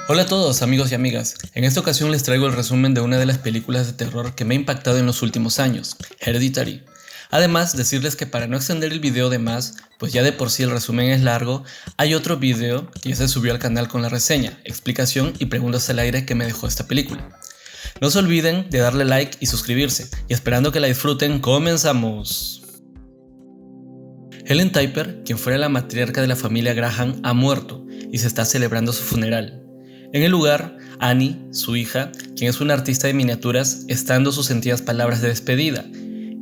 Hola a todos amigos y amigas, en esta ocasión les traigo el resumen de una de las películas de terror que me ha impactado en los últimos años, Hereditary. Además, decirles que para no extender el video de más, pues ya de por sí el resumen es largo, hay otro video que ya se subió al canal con la reseña, explicación y preguntas al aire que me dejó esta película. No se olviden de darle like y suscribirse, y esperando que la disfruten, comenzamos. Helen Typer, quien fuera la matriarca de la familia Graham, ha muerto y se está celebrando su funeral. En el lugar, Annie, su hija, quien es una artista de miniaturas, está dando sus sentidas palabras de despedida,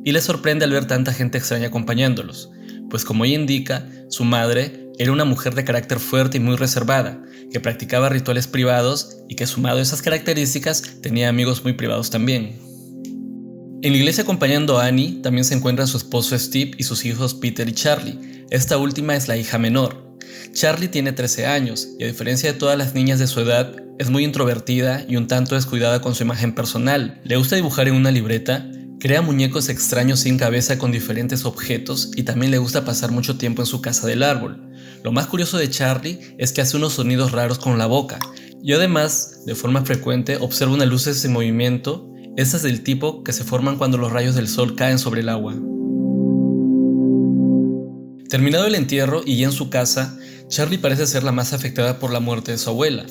y le sorprende al ver tanta gente extraña acompañándolos, pues como ella indica, su madre era una mujer de carácter fuerte y muy reservada, que practicaba rituales privados y que sumado a esas características tenía amigos muy privados también. En la iglesia acompañando a Annie también se encuentran su esposo Steve y sus hijos Peter y Charlie. Esta última es la hija menor. Charlie tiene 13 años y a diferencia de todas las niñas de su edad, es muy introvertida y un tanto descuidada con su imagen personal. Le gusta dibujar en una libreta, crea muñecos extraños sin cabeza con diferentes objetos y también le gusta pasar mucho tiempo en su casa del árbol. Lo más curioso de Charlie es que hace unos sonidos raros con la boca y además, de forma frecuente, observa unas luces en movimiento, esas del tipo que se forman cuando los rayos del sol caen sobre el agua. Terminado el entierro y ya en su casa, Charlie parece ser la más afectada por la muerte de su abuela.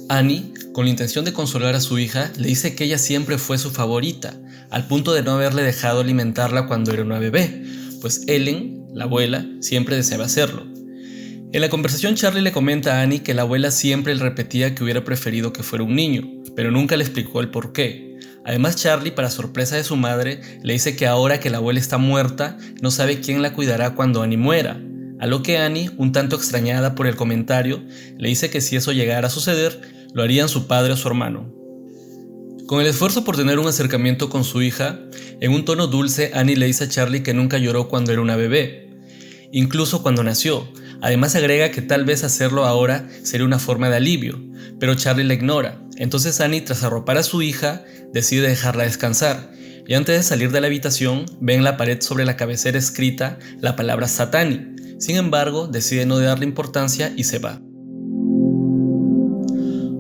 Annie, con la intención de consolar a su hija, le dice que ella siempre fue su favorita, al punto de no haberle dejado alimentarla cuando era una bebé, pues Ellen, la abuela, siempre deseaba hacerlo. En la conversación Charlie le comenta a Annie que la abuela siempre le repetía que hubiera preferido que fuera un niño, pero nunca le explicó el porqué. Además Charlie, para sorpresa de su madre, le dice que ahora que la abuela está muerta, no sabe quién la cuidará cuando Annie muera. A lo que Annie, un tanto extrañada por el comentario, le dice que si eso llegara a suceder, lo harían su padre o su hermano. Con el esfuerzo por tener un acercamiento con su hija, en un tono dulce Annie le dice a Charlie que nunca lloró cuando era una bebé, incluso cuando nació. Además agrega que tal vez hacerlo ahora sería una forma de alivio, pero Charlie la ignora. Entonces Annie, tras arropar a su hija, decide dejarla descansar, y antes de salir de la habitación, ve en la pared sobre la cabecera escrita la palabra Satani. Sin embargo, decide no darle importancia y se va.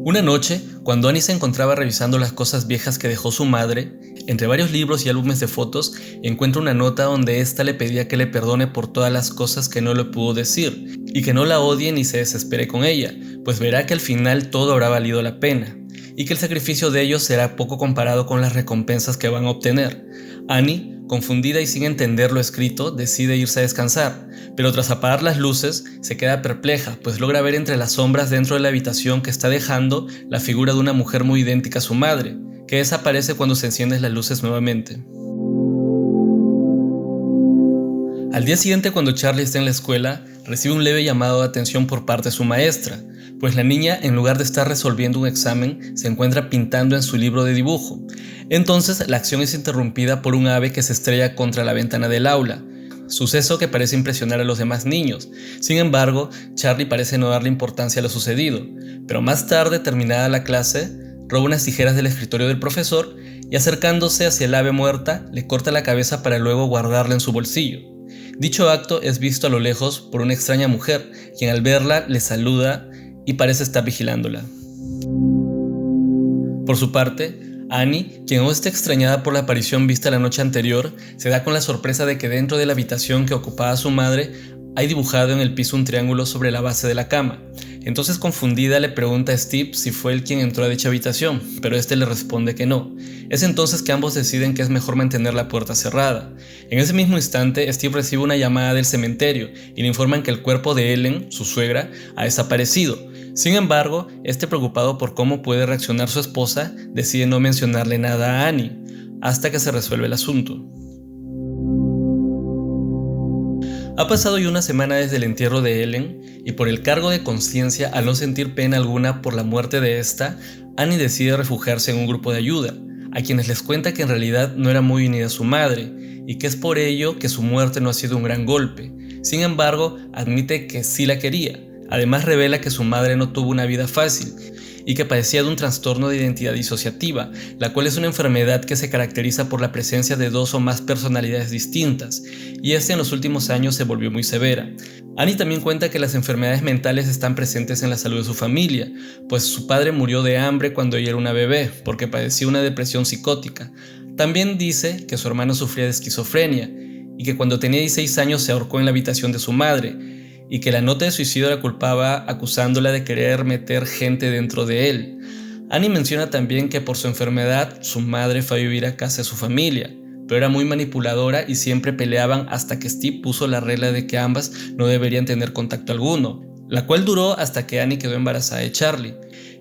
Una noche, cuando Annie se encontraba revisando las cosas viejas que dejó su madre, entre varios libros y álbumes de fotos, encuentra una nota donde ésta le pedía que le perdone por todas las cosas que no le pudo decir, y que no la odie ni se desespere con ella, pues verá que al final todo habrá valido la pena, y que el sacrificio de ellos será poco comparado con las recompensas que van a obtener. Annie, confundida y sin entender lo escrito, decide irse a descansar, pero tras apagar las luces, se queda perpleja, pues logra ver entre las sombras dentro de la habitación que está dejando la figura de una mujer muy idéntica a su madre, que desaparece cuando se encienden las luces nuevamente. Al día siguiente, cuando Charlie está en la escuela, recibe un leve llamado de atención por parte de su maestra, pues la niña, en lugar de estar resolviendo un examen, se encuentra pintando en su libro de dibujo. Entonces, la acción es interrumpida por un ave que se estrella contra la ventana del aula, suceso que parece impresionar a los demás niños. Sin embargo, Charlie parece no darle importancia a lo sucedido, pero más tarde, terminada la clase, roba unas tijeras del escritorio del profesor y acercándose hacia el ave muerta, le corta la cabeza para luego guardarla en su bolsillo. Dicho acto es visto a lo lejos por una extraña mujer, quien al verla le saluda y parece estar vigilándola. Por su parte, Annie, quien aún está extrañada por la aparición vista la noche anterior, se da con la sorpresa de que dentro de la habitación que ocupaba su madre hay dibujado en el piso un triángulo sobre la base de la cama. Entonces, confundida, le pregunta a Steve si fue él quien entró a dicha habitación, pero este le responde que no. Es entonces que ambos deciden que es mejor mantener la puerta cerrada. En ese mismo instante, Steve recibe una llamada del cementerio y le informan que el cuerpo de Ellen, su suegra, ha desaparecido. Sin embargo, este, preocupado por cómo puede reaccionar su esposa, decide no mencionarle nada a Annie, hasta que se resuelve el asunto. Ha pasado ya una semana desde el entierro de Ellen, y por el cargo de conciencia, al no sentir pena alguna por la muerte de esta, Annie decide refugiarse en un grupo de ayuda, a quienes les cuenta que en realidad no era muy unida a su madre, y que es por ello que su muerte no ha sido un gran golpe. Sin embargo, admite que sí la quería. Además revela que su madre no tuvo una vida fácil, y que padecía de un trastorno de identidad disociativa, la cual es una enfermedad que se caracteriza por la presencia de 2 o más personalidades distintas, y en los últimos años se volvió muy severa. Annie también cuenta que las enfermedades mentales están presentes en la salud de su familia, pues su padre murió de hambre cuando ella era una bebé, porque padecía una depresión psicótica. También dice que su hermano sufría de esquizofrenia, y que cuando tenía 16 años se ahorcó en la habitación de su madre, y que la nota de suicidio la culpaba acusándola de querer meter gente dentro de él. Annie menciona también que por su enfermedad su madre fue a vivir a casa de su familia, pero era muy manipuladora y siempre peleaban hasta que Steve puso la regla de que ambas no deberían tener contacto alguno, la cual duró hasta que Annie quedó embarazada de Charlie.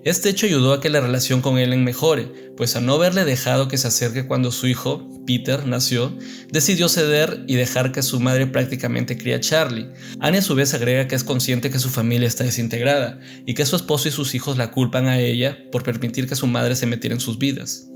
Este hecho ayudó a que la relación con Ellen mejore, pues al no haberle dejado que se acerque cuando su hijo, Peter, nació, decidió ceder y dejar que su madre prácticamente cría a Charlie. Annie a su vez agrega que es consciente que su familia está desintegrada y que su esposo y sus hijos la culpan a ella por permitir que su madre se metiera en sus vidas.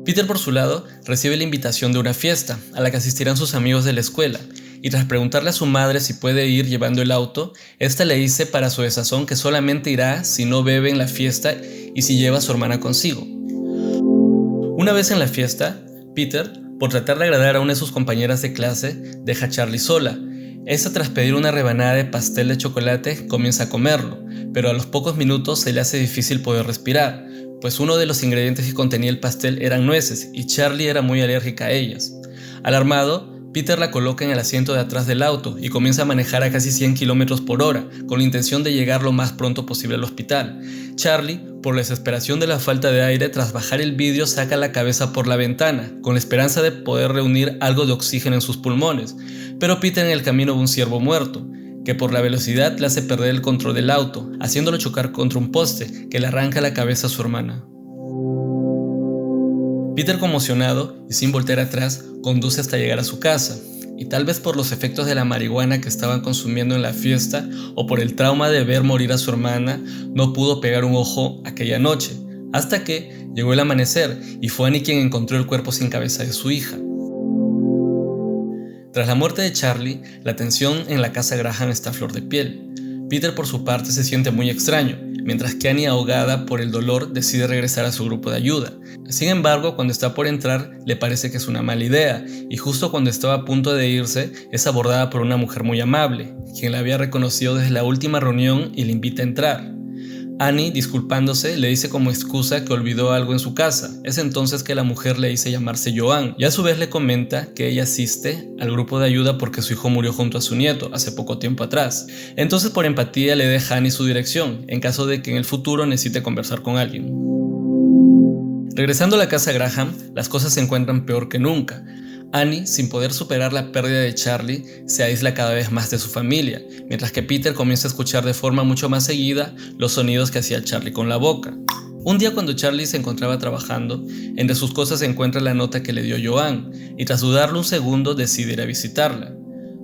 Peter, por su lado, recibe la invitación de una fiesta, a la que asistirán sus amigos de la escuela, y tras preguntarle a su madre si puede ir llevando el auto, esta le dice para su desazón que solamente irá si no bebe en la fiesta y si lleva a su hermana consigo. Una vez en la fiesta, Peter, por tratar de agradar a una de sus compañeras de clase, deja a Charlie sola. Esta, tras pedir una rebanada de pastel de chocolate, comienza a comerlo, pero a los pocos minutos se le hace difícil poder respirar, pues uno de los ingredientes que contenía el pastel eran nueces y Charlie era muy alérgica a ellas. Alarmado, Peter la coloca en el asiento de atrás del auto y comienza a manejar a casi 100 km/h con la intención de llegar lo más pronto posible al hospital. Charlie, por la desesperación de la falta de aire, tras bajar el vidrio saca la cabeza por la ventana, con la esperanza de poder reunir algo de oxígeno en sus pulmones, pero Peter en el camino ve un ciervo muerto, que por la velocidad le hace perder el control del auto, haciéndolo chocar contra un poste que le arranca la cabeza a su hermana. Peter, conmocionado y sin voltear atrás, conduce hasta llegar a su casa, y tal vez por los efectos de la marihuana que estaban consumiendo en la fiesta o por el trauma de ver morir a su hermana, no pudo pegar un ojo aquella noche, hasta que llegó el amanecer y fue Annie quien encontró el cuerpo sin cabeza de su hija. Tras la muerte de Charlie, la tensión en la casa Graham está a flor de piel. Peter, por su parte, se siente muy extraño, mientras que Annie, ahogada por el dolor, decide regresar a su grupo de ayuda. Sin embargo, cuando está por entrar, le parece que es una mala idea, y justo cuando estaba a punto de irse, es abordada por una mujer muy amable, quien la había reconocido desde la última reunión y le invita a entrar. Annie, disculpándose, le dice como excusa que olvidó algo en su casa. Es entonces que la mujer le dice llamarse Joan y a su vez le comenta que ella asiste al grupo de ayuda porque su hijo murió junto a su nieto hace poco tiempo atrás. Entonces, por empatía, le deja a Annie su dirección en caso de que en el futuro necesite conversar con alguien. Regresando a la casa Graham, las cosas se encuentran peor que nunca. Annie, sin poder superar la pérdida de Charlie, se aísla cada vez más de su familia, mientras que Peter comienza a escuchar de forma mucho más seguida los sonidos que hacía Charlie con la boca. Un día, cuando Charlie se encontraba trabajando, entre sus cosas se encuentra la nota que le dio Joan, y tras dudarlo un segundo decide ir a visitarla.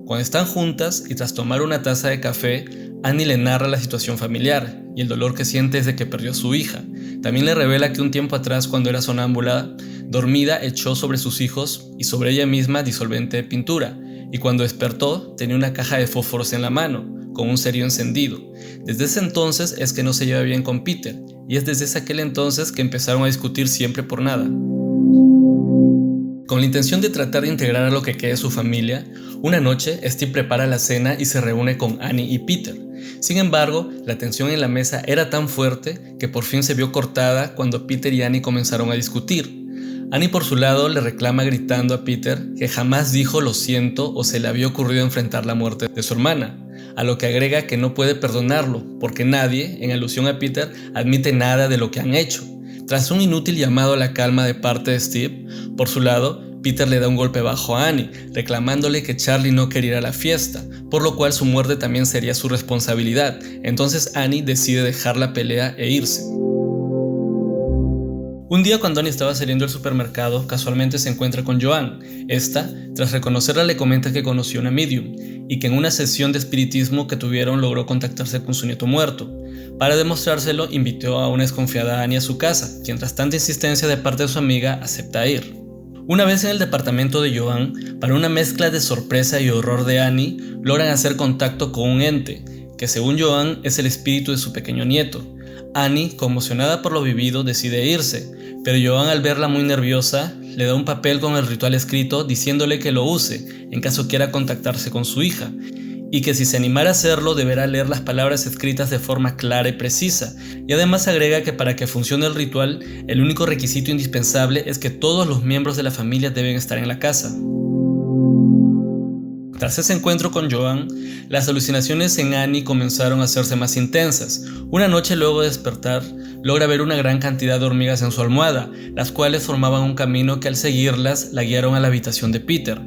Cuando están juntas y tras tomar una taza de café, Annie le narra la situación familiar y el dolor que siente desde que perdió a su hija. También le revela que un tiempo atrás, cuando era sonámbula, dormida echó sobre sus hijos y sobre ella misma disolvente de pintura, y cuando despertó tenía una caja de fósforos en la mano, con un cerillo encendido. Desde ese entonces es que no se lleva bien con Peter, y es desde aquel entonces que empezaron a discutir siempre por nada. Con la intención de tratar de integrar a lo que queda de su familia, una noche Steve prepara la cena y se reúne con Annie y Peter. Sin embargo, la tensión en la mesa era tan fuerte que por fin se vio cortada cuando Peter y Annie comenzaron a discutir. Annie, por su lado, le reclama gritando a Peter que jamás dijo lo siento o se le había ocurrido enfrentar la muerte de su hermana, a lo que agrega que no puede perdonarlo porque nadie, en alusión a Peter, admite nada de lo que han hecho. Tras un inútil llamado a la calma de parte de Steve, por su lado, Peter le da un golpe bajo a Annie, reclamándole que Charlie no quería ir a la fiesta, por lo cual su muerte también sería su responsabilidad. Entonces Annie decide dejar la pelea e irse. Un día, cuando Annie estaba saliendo del supermercado, casualmente se encuentra con Joan. Esta, tras reconocerla, le comenta que conoció una medium y que en una sesión de espiritismo que tuvieron logró contactarse con su nieto muerto. Para demostrárselo, invitó a una desconfiada Annie a su casa, quien tras tanta insistencia de parte de su amiga acepta ir. Una vez en el departamento de Joan, para una mezcla de sorpresa y horror de Annie, logran hacer contacto con un ente, que según Joan es el espíritu de su pequeño nieto. Annie, conmocionada por lo vivido, decide irse, pero Joan, al verla muy nerviosa, le da un papel con el ritual escrito diciéndole que lo use en caso quiera contactarse con su hija, y que si se animara a hacerlo deberá leer las palabras escritas de forma clara y precisa, y además agrega que para que funcione el ritual, el único requisito indispensable es que todos los miembros de la familia deben estar en la casa. Tras ese encuentro con Joan, las alucinaciones en Annie comenzaron a hacerse más intensas. Una noche, luego de despertar, logra ver una gran cantidad de hormigas en su almohada, las cuales formaban un camino que al seguirlas la guiaron a la habitación de Peter.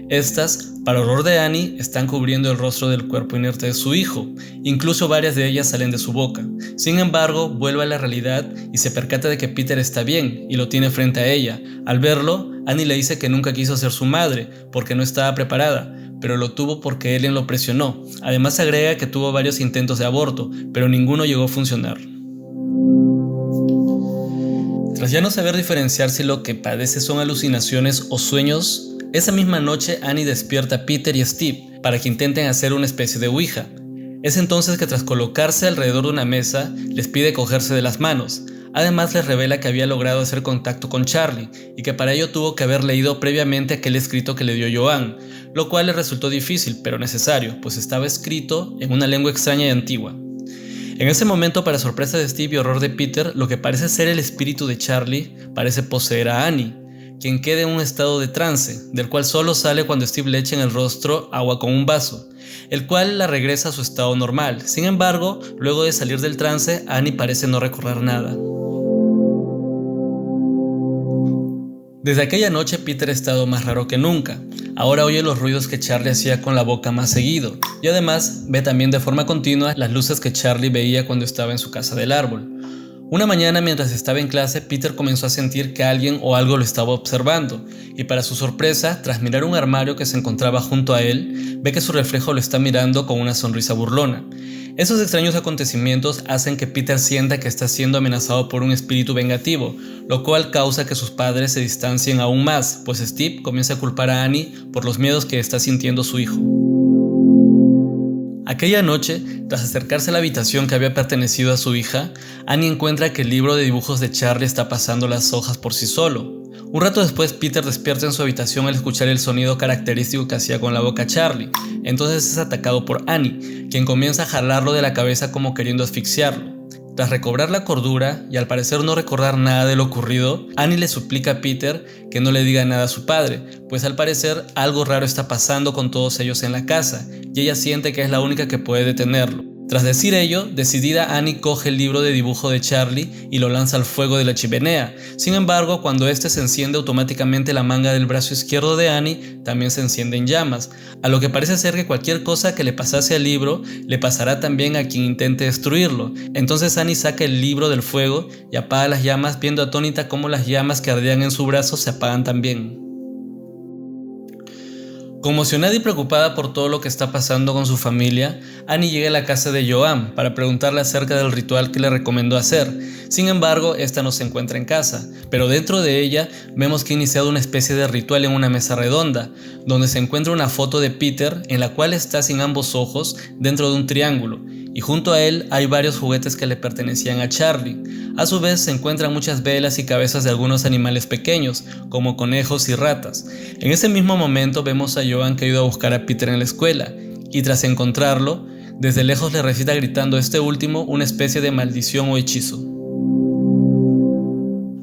Estas, para horror de Annie, están cubriendo el rostro del cuerpo inerte de su hijo, incluso varias de ellas salen de su boca. Sin embargo, vuelve a la realidad y se percata de que Peter está bien y lo tiene frente a ella. Al verlo, Annie le dice que nunca quiso ser su madre porque no estaba preparada, pero lo tuvo porque Ellen lo presionó. Además agrega que tuvo varios intentos de aborto, pero ninguno llegó a funcionar. Tras ya no saber diferenciar si lo que padece son alucinaciones o sueños, esa misma noche Annie despierta a Peter y Steve para que intenten hacer una especie de ouija. Es entonces que tras colocarse alrededor de una mesa, les pide cogerse de las manos. Además les revela que había logrado hacer contacto con Charlie y que para ello tuvo que haber leído previamente aquel escrito que le dio Joan, lo cual le resultó difícil pero necesario, pues estaba escrito en una lengua extraña y antigua. En ese momento, para sorpresa de Steve y horror de Peter, lo que parece ser el espíritu de Charlie parece poseer a Annie, quien queda en un estado de trance, del cual solo sale cuando Steve le echa en el rostro agua con un vaso, el cual la regresa a su estado normal. Sin embargo, luego de salir del trance, Annie parece no recordar nada. Desde aquella noche Peter ha estado más raro que nunca. Ahora oye los ruidos que Charlie hacía con la boca más seguido, y además ve también de forma continua las luces que Charlie veía cuando estaba en su casa del árbol. Una mañana, mientras estaba en clase, Peter comenzó a sentir que alguien o algo lo estaba observando, y para su sorpresa, tras mirar un armario que se encontraba junto a él, ve que su reflejo lo está mirando con una sonrisa burlona. Esos extraños acontecimientos hacen que Peter sienta que está siendo amenazado por un espíritu vengativo, lo cual causa que sus padres se distancien aún más, pues Steve comienza a culpar a Annie por los miedos que está sintiendo su hijo. Aquella noche, tras acercarse a la habitación que había pertenecido a su hija, Annie encuentra que el libro de dibujos de Charlie está pasando las hojas por sí solo. Un rato después, Peter despierta en su habitación al escuchar el sonido característico que hacía con la boca Charlie. Entonces es atacado por Annie, quien comienza a jalarlo de la cabeza como queriendo asfixiarlo. Tras recobrar la cordura y al parecer no recordar nada de lo ocurrido, Annie le suplica a Peter que no le diga nada a su padre, pues al parecer algo raro está pasando con todos ellos en la casa, y ella siente que es la única que puede detenerlo. Tras decir ello, decidida, Annie coge el libro de dibujo de Charlie y lo lanza al fuego de la chimenea. Sin embargo, cuando este se enciende, automáticamente la manga del brazo izquierdo de Annie también se enciende en llamas, a lo que parece ser que cualquier cosa que le pasase al libro le pasará también a quien intente destruirlo. Entonces Annie saca el libro del fuego y apaga las llamas, viendo atónita cómo las llamas que ardían en su brazo se apagan también. Conmocionada y preocupada por todo lo que está pasando con su familia, Annie llega a la casa de Joan para preguntarle acerca del ritual que le recomendó hacer. Sin embargo, esta no se encuentra en casa, pero dentro de ella vemos que ha iniciado una especie de ritual en una mesa redonda, donde se encuentra una foto de Peter en la cual está sin ambos ojos dentro de un triángulo, y junto a él hay varios juguetes que le pertenecían a Charlie. A su vez se encuentran muchas velas y cabezas de algunos animales pequeños, como conejos y ratas. En ese mismo momento vemos a Joan que ha ido a buscar a Peter en la escuela, y tras encontrarlo, desde lejos le recita gritando a este último una especie de maldición o hechizo.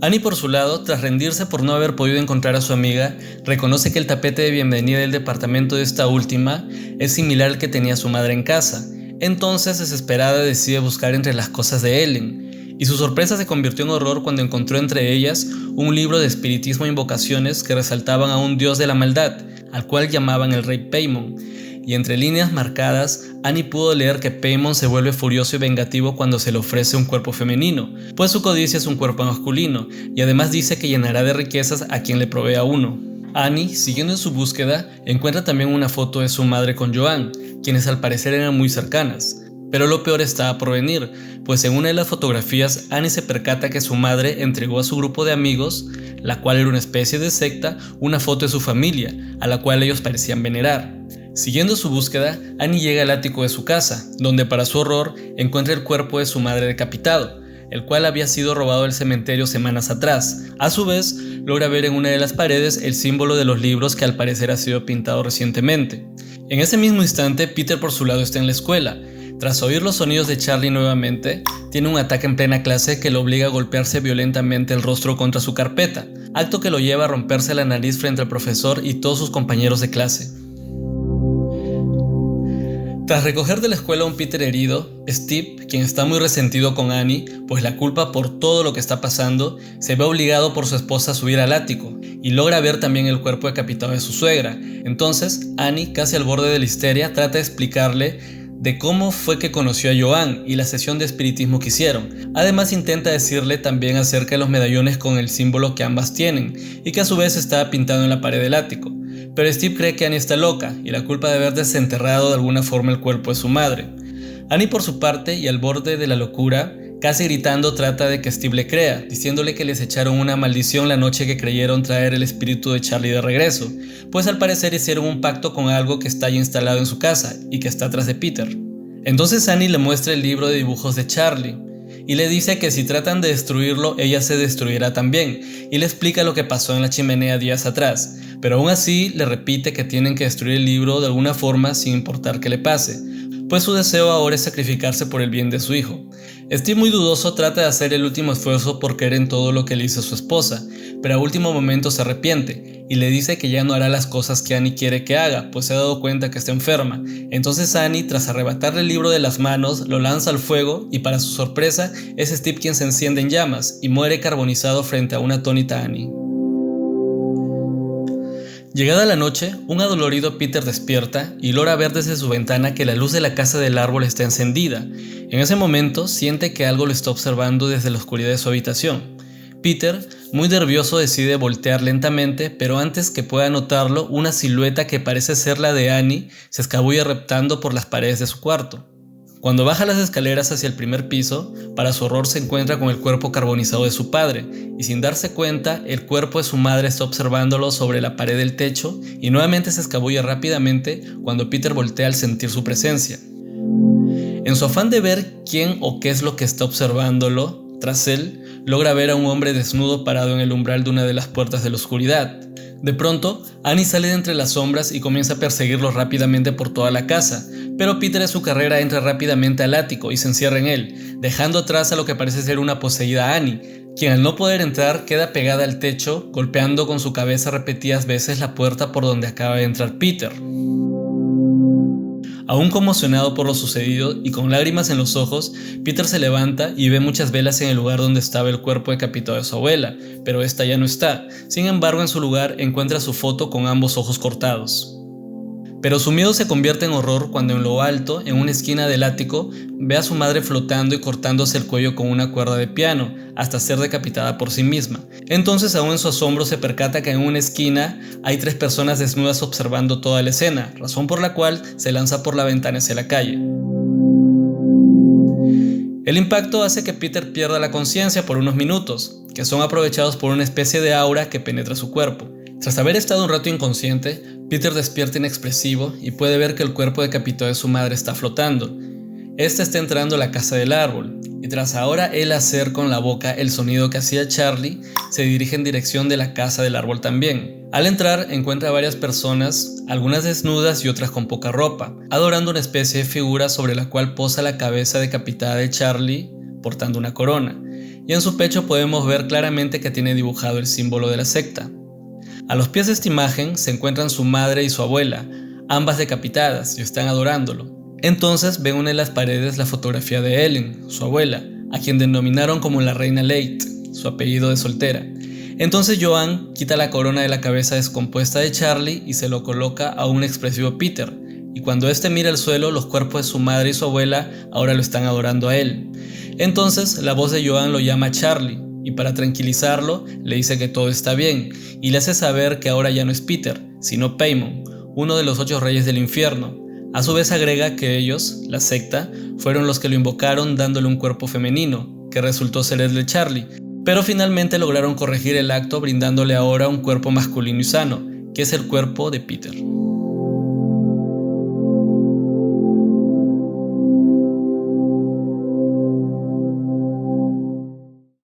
Annie, por su lado, tras rendirse por no haber podido encontrar a su amiga, reconoce que el tapete de bienvenida del departamento de esta última es similar al que tenía su madre en casa. Entonces, desesperada, decide buscar entre las cosas de Ellen, y su sorpresa se convirtió en horror cuando encontró entre ellas un libro de espiritismo e invocaciones que resaltaban a un dios de la maldad, al cual llamaban el rey Paimon, y entre líneas marcadas, Annie pudo leer que Paimon se vuelve furioso y vengativo cuando se le ofrece un cuerpo femenino, pues su codicia es un cuerpo masculino, y además dice que llenará de riquezas a quien le provea uno. Annie, siguiendo en su búsqueda, encuentra también una foto de su madre con Joan, quienes al parecer eran muy cercanas. Pero lo peor estaba por venir, pues en una de las fotografías Annie se percata que su madre entregó a su grupo de amigos, la cual era una especie de secta, una foto de su familia, a la cual ellos parecían venerar. Siguiendo su búsqueda, Annie llega al ático de su casa, donde para su horror encuentra el cuerpo de su madre decapitado, el cual había sido robado del cementerio semanas atrás. A su vez, logra ver en una de las paredes el símbolo de los libros que al parecer ha sido pintado recientemente. En ese mismo instante, Peter por su lado está en la escuela. Tras oír los sonidos de Charlie nuevamente, tiene un ataque en plena clase que lo obliga a golpearse violentamente el rostro contra su carpeta, acto que lo lleva a romperse la nariz frente al profesor y todos sus compañeros de clase. Tras recoger de la escuela a un Peter herido, Steve, quien está muy resentido con Annie, pues la culpa por todo lo que está pasando, se ve obligado por su esposa a subir al ático y logra ver también el cuerpo decapitado de su suegra. Entonces, Annie, casi al borde de la histeria, trata de explicarle de cómo fue que conoció a Joan y la sesión de espiritismo que hicieron. Además, intenta decirle también acerca de los medallones con el símbolo que ambas tienen y que a su vez estaba pintado en la pared del ático. Pero Steve cree que Annie está loca y la culpa de haber desenterrado de alguna forma el cuerpo de su madre. Annie por su parte, y al borde de la locura, casi gritando, trata de que Steve le crea, diciéndole que les echaron una maldición la noche que creyeron traer el espíritu de Charlie de regreso, pues al parecer hicieron un pacto con algo que está ya instalado en su casa y que está atrás de Peter. Entonces Annie le muestra el libro de dibujos de Charlie y le dice que si tratan de destruirlo, ella se destruirá también, y le explica lo que pasó en la chimenea días atrás, pero aún así le repite que tienen que destruir el libro de alguna forma sin importar qué le pase, pues su deseo ahora es sacrificarse por el bien de su hijo. Steve, muy dudoso, trata de hacer el último esfuerzo por creer en todo lo que le hizo su esposa, pero a último momento se arrepiente y le dice que ya no hará las cosas que Annie quiere que haga, pues se ha dado cuenta que está enferma. Entonces Annie, tras arrebatarle el libro de las manos, lo lanza al fuego y para su sorpresa es Steve quien se enciende en llamas y muere carbonizado frente a una atónita Annie. Llegada la noche, un adolorido Peter despierta y logra ver desde su ventana que la luz de la casa del árbol está encendida. En ese momento siente que algo lo está observando desde la oscuridad de su habitación. Peter, muy nervioso, decide voltear lentamente, pero antes que pueda notarlo, una silueta que parece ser la de Annie se escabulle reptando por las paredes de su cuarto. Cuando baja las escaleras hacia el primer piso, para su horror se encuentra con el cuerpo carbonizado de su padre, y sin darse cuenta, el cuerpo de su madre está observándolo sobre la pared del techo y nuevamente se escabulle rápidamente cuando Peter voltea al sentir su presencia. En su afán de ver quién o qué es lo que está observándolo, tras él, logra ver a un hombre desnudo parado en el umbral de una de las puertas de la oscuridad. De pronto, Annie sale de entre las sombras y comienza a perseguirlo rápidamente por toda la casa, pero Peter en su carrera entra rápidamente al ático y se encierra en él, dejando atrás a lo que parece ser una poseída Annie, quien al no poder entrar queda pegada al techo, golpeando con su cabeza repetidas veces la puerta por donde acaba de entrar Peter. Aún conmocionado por lo sucedido y con lágrimas en los ojos, Peter se levanta y ve muchas velas en el lugar donde estaba el cuerpo decapitado de su abuela, pero esta ya no está. Sin embargo, en su lugar encuentra su foto con ambos ojos cortados. Pero su miedo se convierte en horror cuando en lo alto, en una esquina del ático, ve a su madre flotando y cortándose el cuello con una cuerda de piano, hasta ser decapitada por sí misma. Entonces, aún en su asombro, se percata que en una esquina hay 3 personas desnudas observando toda la escena, razón por la cual se lanza por la ventana hacia la calle. El impacto hace que Peter pierda la conciencia por unos minutos, que son aprovechados por una especie de aura que penetra su cuerpo. Tras haber estado un rato inconsciente, Peter despierta inexpresivo y puede ver que el cuerpo decapitado de su madre está flotando. Esta está entrando a la casa del árbol, y tras ahora él hacer con la boca el sonido que hacía Charlie, se dirige en dirección de la casa del árbol también. Al entrar encuentra a varias personas, algunas desnudas y otras con poca ropa, adorando una especie de figura sobre la cual posa la cabeza decapitada de Charlie portando una corona, y en su pecho podemos ver claramente que tiene dibujado el símbolo de la secta. A los pies de esta imagen se encuentran su madre y su abuela, ambas decapitadas y están adorándolo. Entonces ven una de las paredes la fotografía de Ellen, su abuela, a quien denominaron como la reina Late, su apellido de soltera. Entonces Joan quita la corona de la cabeza descompuesta de Charlie y se lo coloca a un expresivo Peter, y cuando este mira al suelo, los cuerpos de su madre y su abuela ahora lo están adorando a él. Entonces la voz de Joan lo llama a Charlie, y para tranquilizarlo le dice que todo está bien, y le hace saber que ahora ya no es Peter, sino Paimon, uno de los 8 reyes del infierno. A su vez agrega que ellos, la secta, fueron los que lo invocaron dándole un cuerpo femenino, que resultó ser el de Charlie, pero finalmente lograron corregir el acto brindándole ahora un cuerpo masculino y sano, que es el cuerpo de Peter.